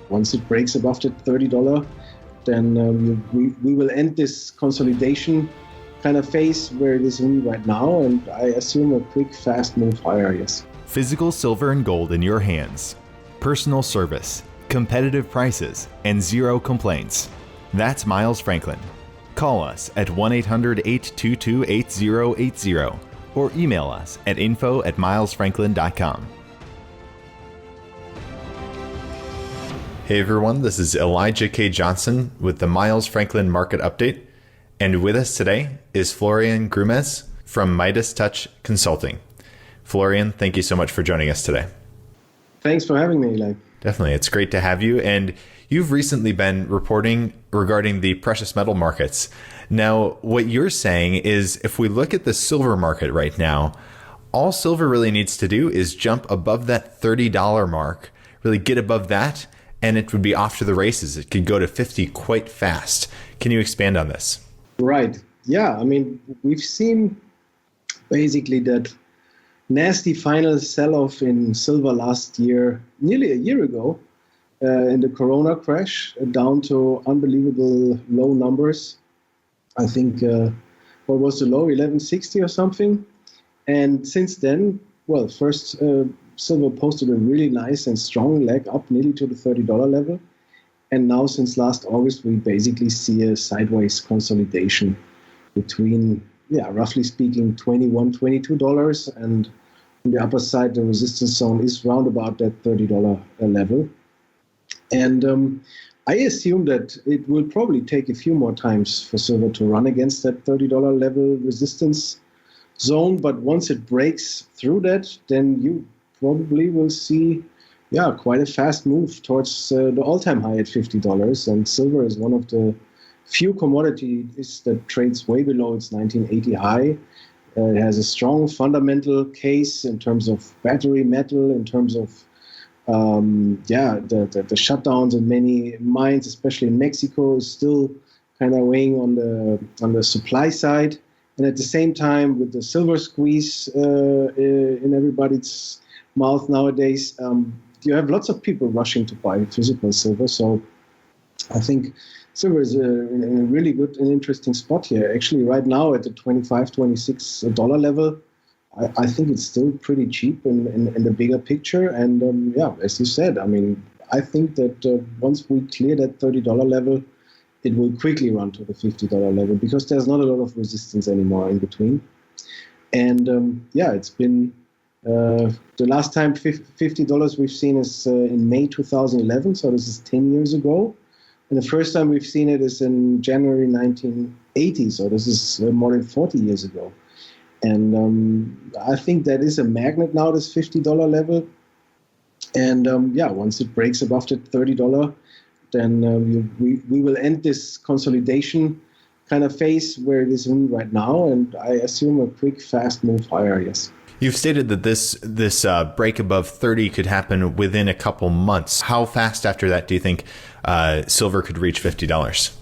once it breaks above the $30, then we will end this consolidation kind of phase where it is in right now, and I assume a quick, fast move higher, yes. Physical silver and gold in your hands. Personal service, competitive prices, and zero complaints. That's Miles Franklin. Call us at 1-800-822-8080 or email us at info@milesfranklin.com. Hey everyone, this is Elijah K. Johnson with the Miles Franklin Market Update. And with us today is Florian Grummes from Midas Touch Consulting. Florian, thank you so much for joining us today. Thanks for having me, Eli. Definitely. It's great to have you. And you've recently been reporting regarding the precious metal markets. Now, what you're saying is if we look at the silver market right now, all silver really needs to do is jump above that $30 mark, really get above that, and it would be off to the races. It could go to 50 quite fast. Can you expand on this? Right. Yeah. I mean, we've seen basically that nasty final sell-off in silver last year, nearly a year ago, in the Corona crash, down to unbelievable low numbers. I think, what was the low? 1160 or something. And since then, well, first silver posted a really nice and strong leg up nearly to the $30 level. And now since last August, we basically see a sideways consolidation between, roughly speaking, $21, $22. And on the upper side, the resistance zone is round about that $30 level. And I assume that it will probably take a few more times for silver to run against that $30 level resistance zone. But once it breaks through that, then you probably will see quite a fast move towards the all-time high at $50. And silver is one of the few commodities that trades way below its 1980 high. It has a strong fundamental case in terms of battery metal, in terms of the shutdowns in many mines, especially in Mexico, is still kind of weighing on the supply side. And at the same time, with the silver squeeze in everybody's mouth nowadays, you have lots of people rushing to buy physical silver. So I think silver is in a really good and interesting spot here. Actually, right now at the $25, $26 level, I think it's still pretty cheap in the bigger picture. And as you said, I mean, I think that once we clear that $30 level, it will quickly run to the $50 level because there's not a lot of resistance anymore in between. And it's been the last time $50 we've seen is in May 2011, so this is 10 years ago. And the first time we've seen it is in January 1980, so this is more than 40 years ago. And I think that is a magnet now, this $50 level. And once it breaks above the $30, then we will end this consolidation kind of phase where it is in right now. And I assume a quick, fast move higher, yes. You've stated that this break above 30 could happen within a couple months. How fast after that do you think silver could reach $50?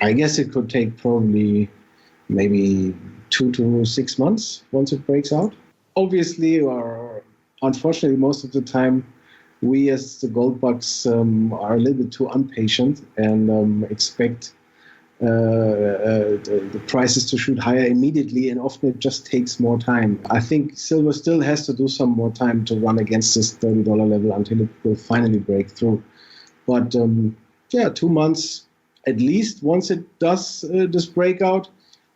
I guess it could take probably maybe 2 to 6 months once it breaks out. Obviously, or unfortunately, most of the time, we as the gold bugs are a little bit too impatient and expect the prices to shoot higher immediately, and often it just takes more time. I think silver still has to do some more time to run against this $30 level until it will finally break through. But 2 months at least once it does this breakout.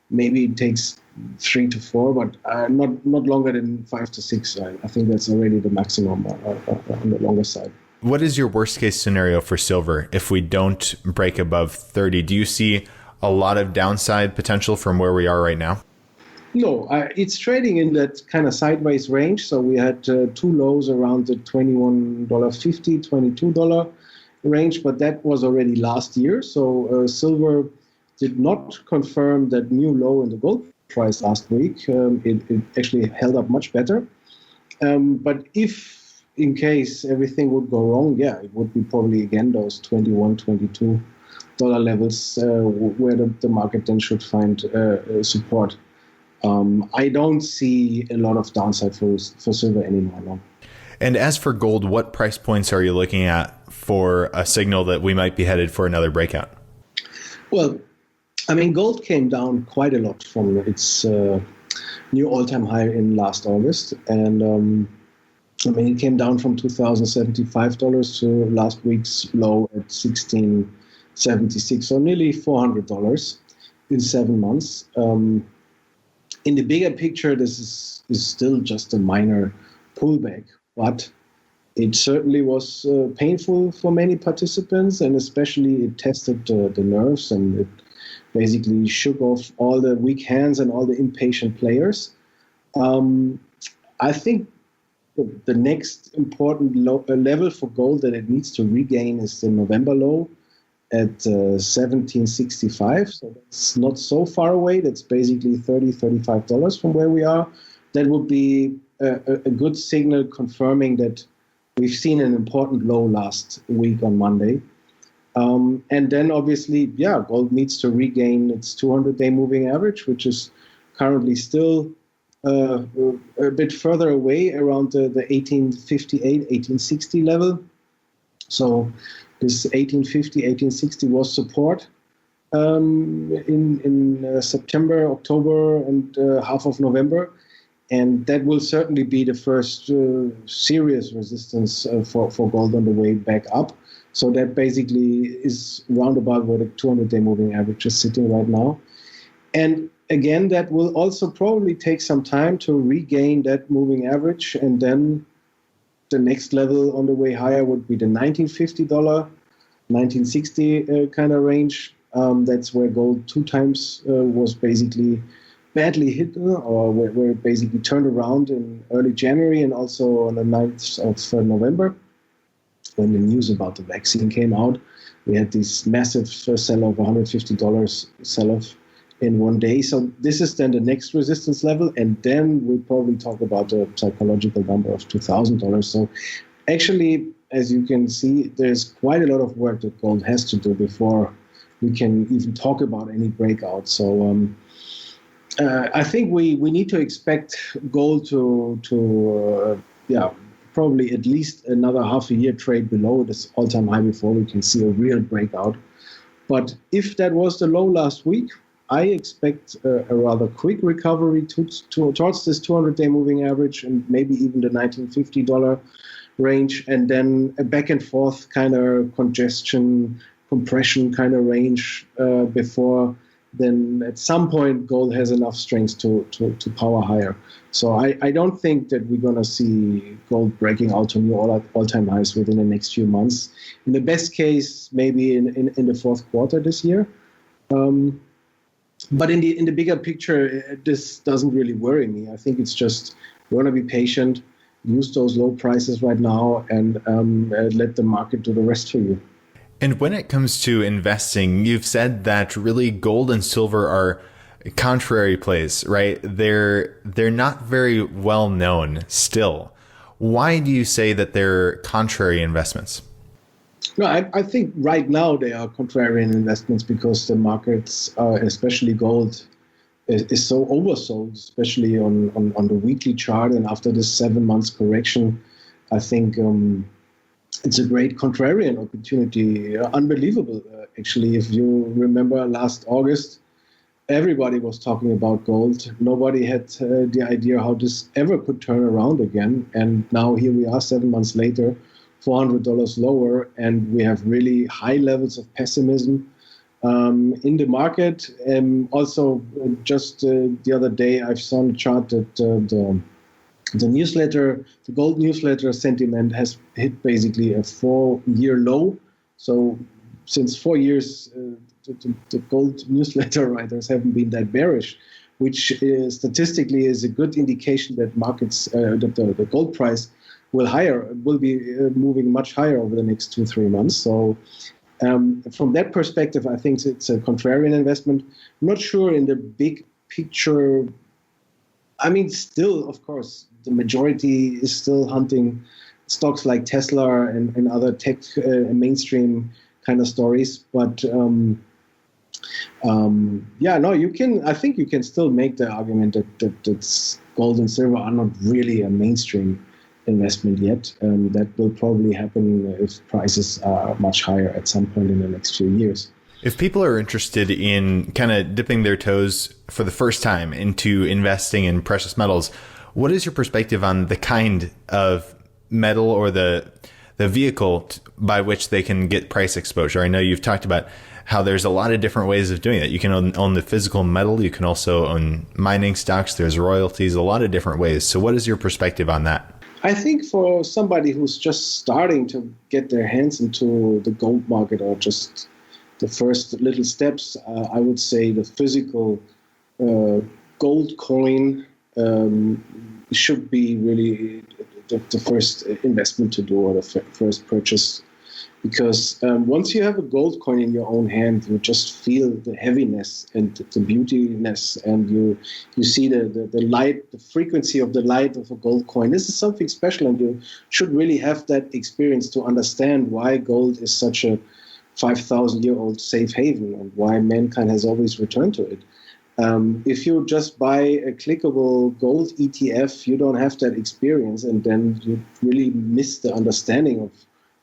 Maybe it takes 3 to 4, but not longer than 5 to 6. I think that's already the maximum on the longer side. What is your worst case scenario for silver if we don't break above 30? Do you see a lot of downside potential from where we are right now? No, it's trading in that kind of sideways range. So we had 2 lows around the $21.50, $22 range, but that was already last year. So silver did not confirm that new low in the gold price last week. It actually held up much better. But if in case everything would go wrong, it would be probably again those $21, $22 levels where the market then should find support. I don't see a lot of downside for silver anymore. No. And as for gold, what price points are you looking at for a signal that we might be headed for another breakout? Well, I mean, gold came down quite a lot from its new all-time high in last August. And I mean, it came down from $2,075 to last week's low at $1,676, so nearly $400 in 7 months. In the bigger picture, this is still just a minor pullback, but it certainly was painful for many participants, and especially it tested the nerves, and it basically shook off all the weak hands and all the impatient players. I think the next important level for gold that it needs to regain is the November low at 1765. So that's not so far away. That's basically $35 from where we are. That would be a good signal confirming that we've seen an important low last week on Monday. And then obviously, gold needs to regain its 200-day moving average, which is currently still a bit further away around the 1858, 1860 level. So this 1850, 1860 was support in September, October, and half of November. And that will certainly be the first serious resistance for gold on the way back up. So that basically is roundabout where the 200-day moving average is sitting right now. And again, that will also probably take some time to regain that moving average. And then the next level on the way higher would be the $1950, $1960 kind of range. That's where gold 2 times was basically badly hit, or where it basically turned around in early January and also on the 9th of November. When the news about the vaccine came out, we had this massive sell-off, $150 sell-off in one day. So this is then the next resistance level, and then we'll probably talk about the psychological number of $2,000. So actually, as you can see, there's quite a lot of work that gold has to do before we can even talk about any breakout. So I think we need to expect gold to probably at least another half a year trade below this all-time high before we can see a real breakout. But if that was the low last week, I expect a rather quick recovery towards this 200-day moving average and maybe even the $1950 range, and then a back and forth kind of congestion, compression kind of range before then at some point gold has enough strength to power higher. So I don't think that we're going to see gold breaking out to new all-time highs within the next few months. In the best case, maybe in the fourth quarter this year. But in the bigger picture, this doesn't really worry me. I think it's just we want to be patient, use those low prices right now, and let the market do the rest for you. And when it comes to investing, you've said that really gold and silver are contrary plays, right? They're not very well known still. Why do you say that they're contrary investments? No, I think right now they are contrarian investments because the markets, especially gold, is so oversold, especially on the weekly chart. And after this 7 months correction, I think it's a great contrarian opportunity. Unbelievable, actually. If you remember last August, everybody was talking about gold. Nobody had the idea how this ever could turn around again. And now here we are 7 months later, $400 lower, and we have really high levels of pessimism in the market. Also, just the other day, I saw on the chart that the newsletter, the gold newsletter sentiment has hit basically a 4-year low. So since 4 years, the gold newsletter writers haven't been that bearish, which statistically is a good indication that markets, that the gold price will be moving much higher over the next 2-3 months. So from that perspective, I think it's a contrarian investment. I'm not sure in the big picture. I mean, still, of course, the majority is still hunting stocks like Tesla and other tech mainstream kind of stories. But I think you can still make the argument that gold and silver are not really a mainstream investment yet. That will probably happen if prices are much higher at some point in the next few years. If people are interested in kind of dipping their toes for the first time into investing in precious metals, what is your perspective on the kind of metal or the vehicle by which they can get price exposure? I know you've talked about how there's a lot of different ways of doing it. You can own the physical metal. You can also own mining stocks. There's royalties, a lot of different ways. So what is your perspective on that? I think for somebody who's just starting to get their hands into the gold market, or just the first little steps, I would say the physical gold coin should be really the first investment to do, or the first purchase. Because once you have a gold coin in your own hand, you just feel the heaviness and the beautiness, and you see the light, the frequency of the light of a gold coin. This is something special, and you should really have that experience to understand why gold is such a 5,000-year-old safe haven, and why mankind has always returned to it. If you just buy a clickable gold ETF, you don't have that experience, and then you really miss the understanding of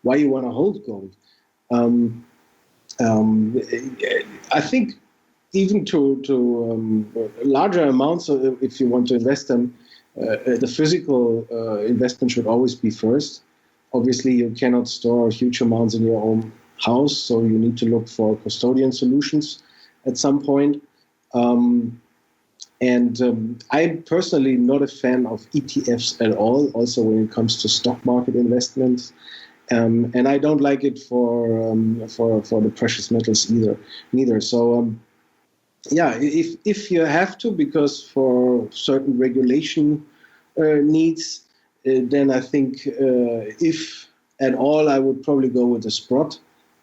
why you want to hold gold. I think even to larger amounts, if you want to invest them, the physical investment should always be first. Obviously, you cannot store huge amounts in your own house, so you need to look for custodian solutions at some point. I'm personally not a fan of ETFs at all, also when it comes to stock market investments. And I don't like it for the precious metals neither. So, if you have to, because for certain regulation needs, then I think if at all, I would probably go with the spot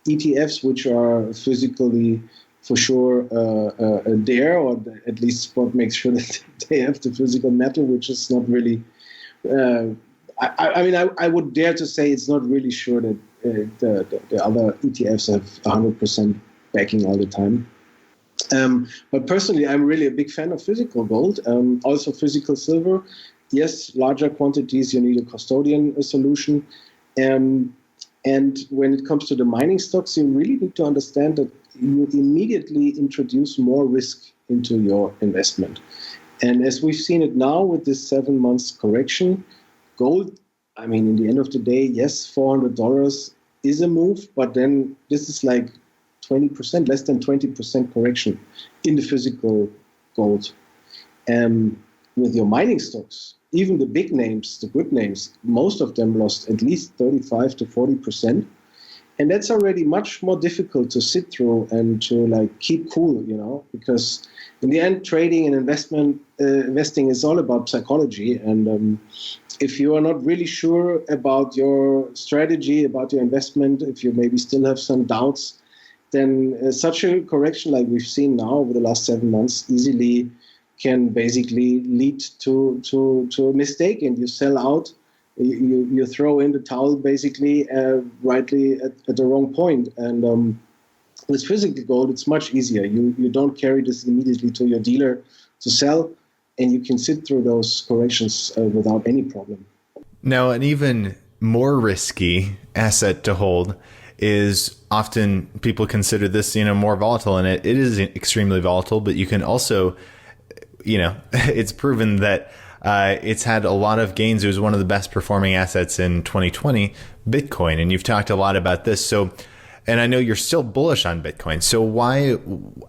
ETFs, which are physically for sure there, or at least spot makes sure that they have the physical metal, which is not really. I would dare to say it's not really sure that the other ETFs have 100% backing all the time. But personally, I'm really a big fan of physical gold, also physical silver. Yes, larger quantities, you need a custodian solution. And when it comes to the mining stocks, you really need to understand that you immediately introduce more risk into your investment. And as we've seen it now with this 7 months correction, gold, I mean, in the end of the day, yes, $400 is a move, but then this is like 20%, less than 20% correction in the physical gold. With your mining stocks, even the big names, the good names, most of them lost at least 35 to 40%. And that's already much more difficult to sit through and to keep cool, because in the end, trading and investing is all about psychology. And if you are not really sure about your strategy, about your investment, if you maybe still have some doubts, then such a correction like we've seen now over the last 7 months easily can basically lead to a mistake, and you sell out. You throw in the towel basically rightly at the wrong point. And with physical gold, it's much easier. You don't carry this immediately to your dealer to sell, and you can sit through those corrections without any problem. Now, an even more risky asset to hold is often people consider this, more volatile, and it is extremely volatile, but you can also, it's proven that it's had a lot of gains. It was one of the best performing assets in 2020, Bitcoin. And you've talked a lot about this. So, and I know you're still bullish on Bitcoin. So why,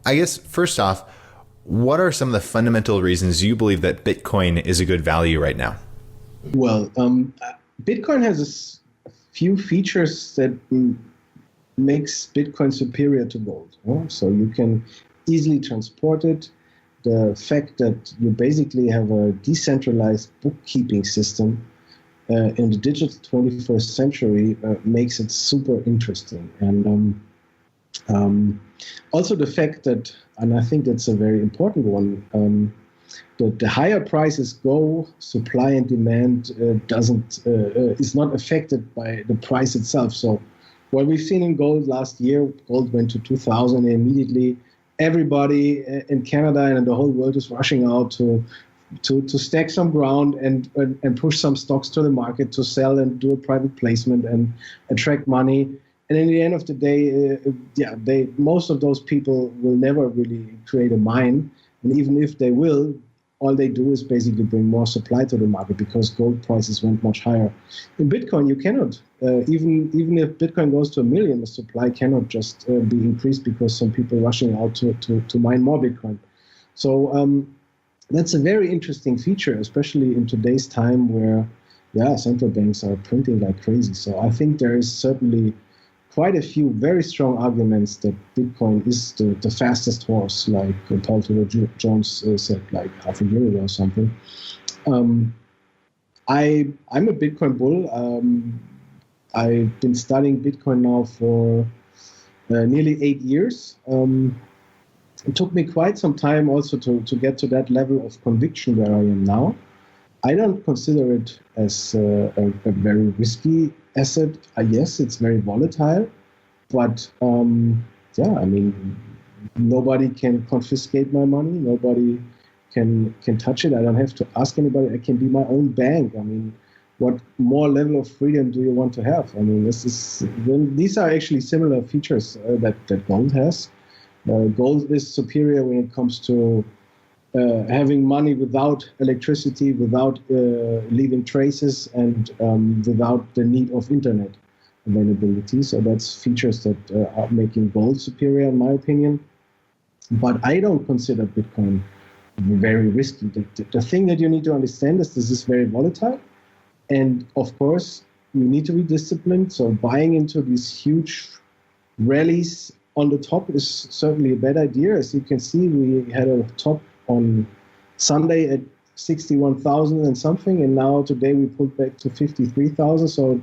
I guess, first off, what are some of the fundamental reasons you believe that Bitcoin is a good value right now? Well, Bitcoin has a few features that makes Bitcoin superior to gold. So you can easily transport it. The fact that you basically have a decentralized bookkeeping system in the digital 21st century makes it super interesting. And also the fact that, and I think that's a very important one, that the higher prices go, supply and demand is not affected by the price itself. So what we've seen in gold last year, gold went to 2,000 and immediately everybody in Canada and in the whole world is rushing out to to stack some ground and push some stocks to the market to sell and do a private placement and attract money. And in the end of the day, most of those people will never really create a mine. And even if they will, all they do is basically bring more supply to the market because gold prices went much higher. In Bitcoin, you cannot. Even if Bitcoin goes to 1 million, the supply cannot just be increased because some people are rushing out to mine more Bitcoin. So that's a very interesting feature, especially in today's time where, central banks are printing like crazy. So I think there is certainly quite a few very strong arguments that Bitcoin is the fastest horse, like Paul Tudor Jones said like half a year ago or something. I'm a Bitcoin bull. I've been studying Bitcoin now for nearly 8 years. It took me quite some time also to get to that level of conviction where I am now. I don't consider it as a very risky asset. Yes, it's very volatile, but nobody can confiscate my money. Nobody can touch it. I don't have to ask anybody. I can be my own bank. I mean, what more level of freedom do you want to have? I mean, these are actually similar features that gold has. Gold is superior when it comes to having money without electricity, without leaving traces, and without the need of internet availability. So that's features that are making gold superior, in my opinion. But I don't consider Bitcoin very risky. The thing that you need to understand is this is very volatile. And of course, you need to be disciplined. So buying into these huge rallies on the top is certainly a bad idea. As you can see, we had a top on Sunday at 61,000 and something, and now today we pulled back to 53,000. So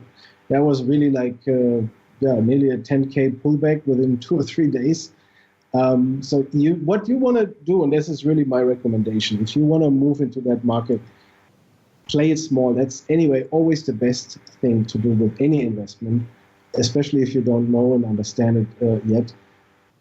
that was really like nearly a 10K pullback within 2 or 3 days. So what you want to do, and this is really my recommendation, if you want to move into that market, play it small. That's anyway always the best thing to do with any investment, especially if you don't know and understand it yet.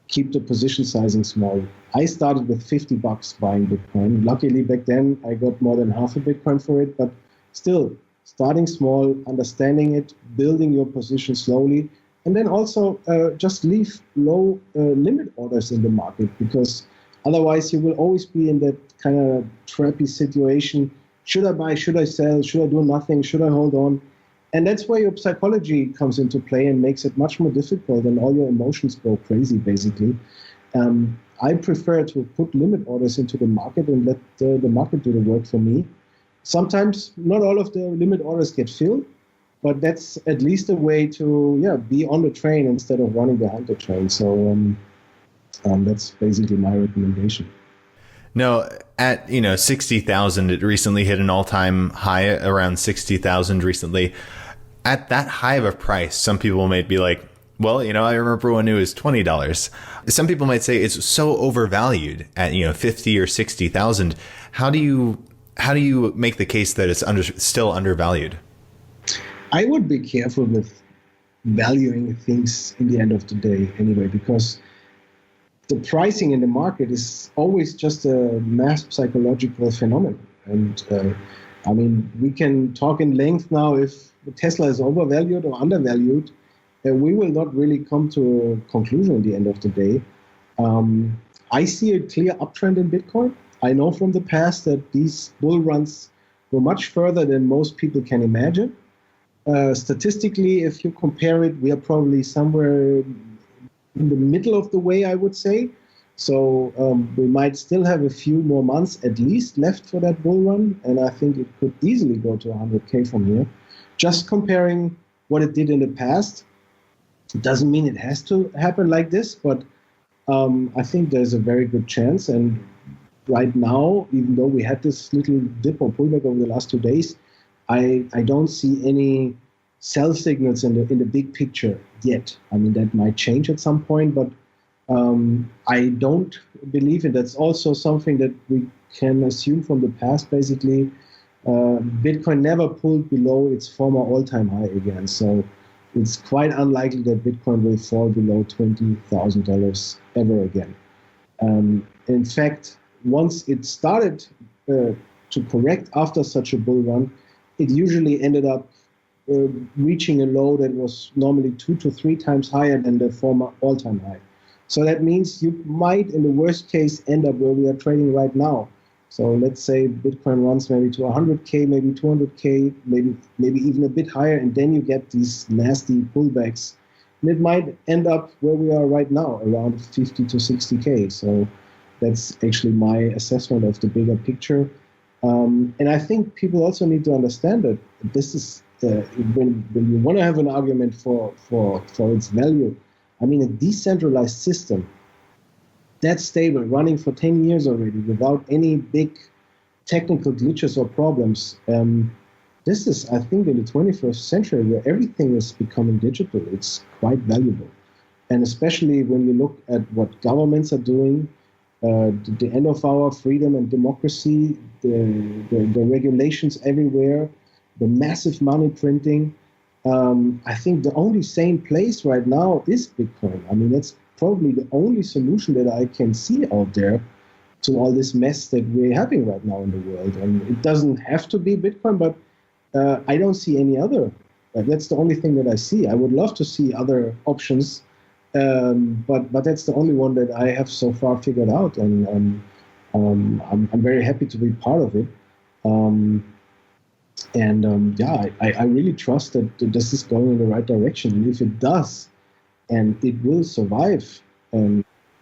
Keep the position sizing small. I started with $50 buying Bitcoin. Luckily back then I got more than half a Bitcoin for it, but still starting small, understanding it, building your position slowly, and then also just leave low limit orders in the market, because otherwise you will always be in that kind of trappy situation. Should I buy? Should I sell? Should I do nothing? Should I hold on? And that's where your psychology comes into play and makes it much more difficult, and all your emotions go crazy, basically. I prefer to put limit orders into the market and let the market do the work for me. Sometimes not all of the limit orders get filled, but that's at least a way to be on the train instead of running behind the train. So that's basically my recommendation. No, at 60,000, it recently hit an all-time high around 60,000 recently. At that high of a price, some people might be like, well, I remember when it was $20. Some people might say it's so overvalued at 50 or 60,000. How do you make the case that it's still undervalued? I would be careful with valuing things in the end of the day anyway, because the pricing in the market is always just a mass psychological phenomenon. And we can talk in length now if Tesla is overvalued or undervalued. We will not really come to a conclusion at the end of the day. I see a clear uptrend in Bitcoin. I know from the past that these bull runs go much further than most people can imagine. Statistically, if you compare it, we are probably somewhere in the middle of the way, I would say. So we might still have a few more months at least left for that bull run, and I think it could easily go to 100K from here. Just comparing what it did in the past, it doesn't mean it has to happen like this, but I think there's a very good chance. And right now, even though we had this little dip or pullback over the last 2 days, I don't see any sell signals in the big picture yet. That might change at some point, but I don't believe it. That's also something that we can assume from the past. Basically, Bitcoin never pulled below its former all-time high again. So it's quite unlikely that Bitcoin will fall below $20,000 ever again. In fact, once it started to correct after such a bull run, it usually ended up reaching a low that was normally 2 to 3 times higher than the former all-time high. So that means you might, in the worst case, end up where we are trading right now. So let's say Bitcoin runs maybe to 100K, maybe 200K, maybe even a bit higher, and then you get these nasty pullbacks. And it might end up where we are right now, around 50 to 60K. So that's actually my assessment of the bigger picture. And I think people also need to understand that this is, when you want to have an argument for its value, I mean, a decentralized system that's stable, running for 10 years already without any big technical glitches or problems. This is, I think, in the 21st century where everything is becoming digital. It's quite valuable. And especially when you look at what governments are doing, the end of our freedom and democracy, the regulations everywhere, the massive money printing. I think the only sane place right now is Bitcoin. I mean, that's probably the only solution that I can see out there to all this mess that we're having right now in the world. And it doesn't have to be Bitcoin, but I don't see any other. That's the only thing that I see. I would love to see other options, but that's the only one that I have so far figured out, and I'm very happy to be part of it. I really trust that this is going in the right direction. And if it does, and it will survive,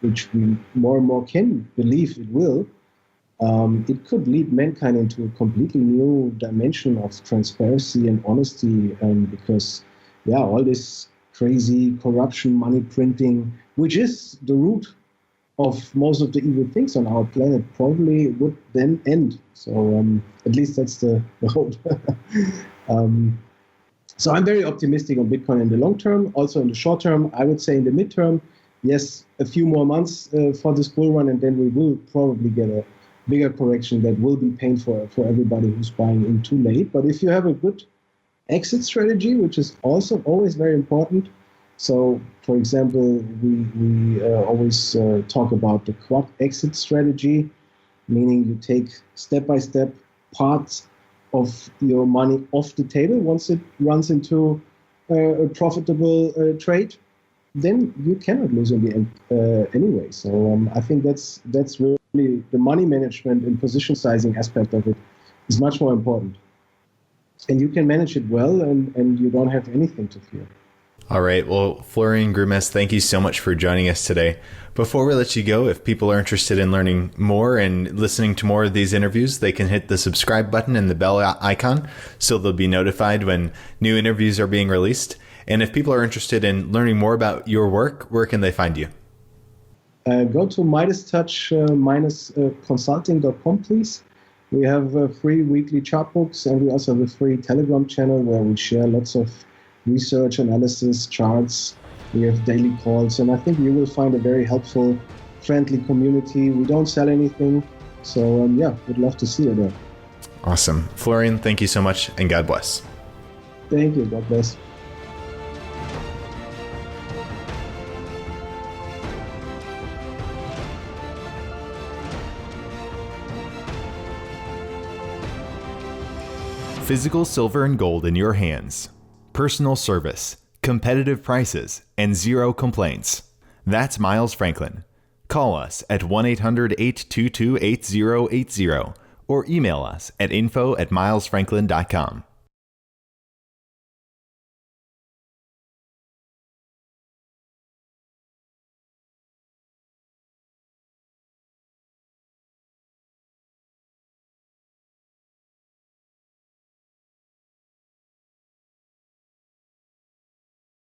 which we more and more can believe it will, it could lead mankind into a completely new dimension of transparency and honesty, because, all this crazy corruption, money printing, which is the root of most of the evil things on our planet, probably would then end. So at least that's the hope. So I'm very optimistic on Bitcoin in the long term. Also in the short term, I would say in the midterm, yes, a few more months for this bull run, and then we will probably get a bigger correction that will be painful for everybody who's buying in too late. But if you have a good exit strategy, which is also always very important. So, for example, we always talk about the quad exit strategy, meaning you take step-by-step parts of your money off the table. Once it runs into a profitable trade, then you cannot lose in the end anyway. So I think that's really the money management and position sizing aspect of it is much more important. And you can manage it well, and you don't have anything to fear. All right. Well, Florian Grummes, thank you so much for joining us today. Before we let you go, if people are interested in learning more and listening to more of these interviews, they can hit the subscribe button and the bell icon so they'll be notified when new interviews are being released. And if people are interested in learning more about your work, where can they find you? Go to MidasTouch-consulting.com, please. We have free weekly chart books, and we also have a free Telegram channel where we share lots of research, analysis, charts. We have daily calls, and I think you will find a very helpful, friendly community. We don't sell anything, so we'd love to see you there. Awesome. Florian, thank you so much, and God bless. Thank you. God bless. Physical silver and gold in your hands. Personal service, competitive prices, and zero complaints. That's Miles Franklin. Call us at 1-800-822-8080 or email us at info@milesfranklin.com.